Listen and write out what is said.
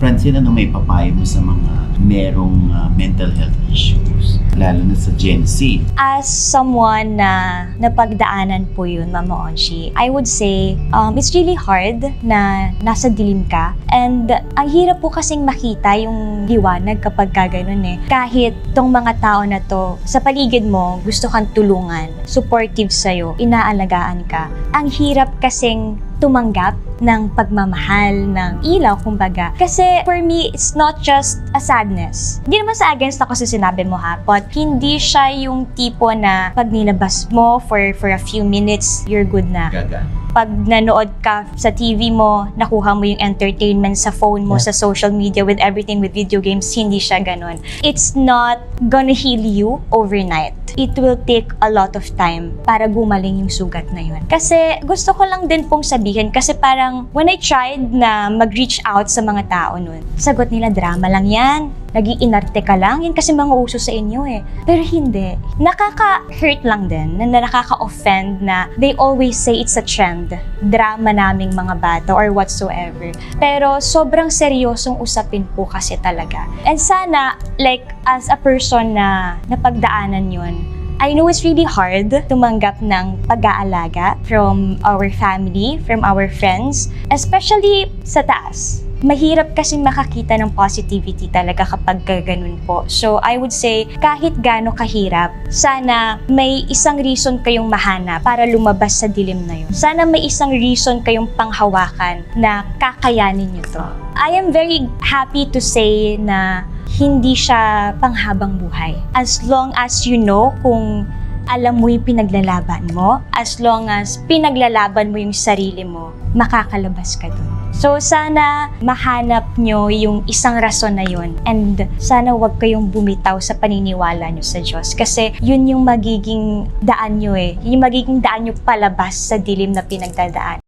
Francine, ano may papayo mo sa mga merong mental health issues, lalo na sa Gen Z? As someone na napagdaanan po yun, Mama Onshi, I would say it's really hard na nasa dilim ka. And ang hirap po kasing makita yung liwanag kapag ganun eh. Kahit tong mga tao na to, sa paligid mo, gusto kang tulungan, supportive sa'yo, inaalagaan ka. Ang hirap kasing tumanggap ng pagmamahal, ng ilaw, kumbaga. Kasi for me, it's not just a sadness. Hindi naman sa against ako sa sinabi mo ha, but hindi siya yung tipo na pag nilabas mo for a few minutes, you're good na. Gaga. Pag nanood ka sa TV mo, nakuha mo yung entertainment sa phone mo, sa social media, with everything, with video games, hindi siya ganun. It's not gonna heal you overnight. It will take a lot of time para gumaling yung sugat na yun. Kasi gusto ko lang din pong sabihin, kasi parang when I tried na mag-reach out sa mga tao nun, sagot nila, drama lang yan. Nag-iinarte ka lang, yan kasi mga uso sa inyo eh. Pero hindi. Nakaka-hurt lang din, na nakaka-offend na they always say it's a trend. Drama naming mga bata or whatsoever. Pero sobrang seryosong usapin po kasi talaga. And sana, like, as a person na napagdaanan yun, I know it's really hard tumanggap ng pag-aalaga from our family, from our friends, especially sa taas. Mahirap kasi makakita ng positivity talaga kapag ganun po. So, I would say, kahit gaano kahirap, sana may isang reason kayong mahanap para lumabas sa dilim na yun. Sana may isang reason kayong panghawakan na kakayanin nyo to. I am very happy to say na hindi siya panghabang buhay. As long as you know kung alam mo yung pinaglalaban mo, as long as pinaglalaban mo yung sarili mo, makakalabas ka dun. So sana mahanap nyo yung isang rason na yun, and sana wag kayong bumitaw sa paniniwala nyo sa Diyos, kasi yun yung magiging daan nyo eh. Yung magiging daan nyo palabas sa dilim na pinagdadaan.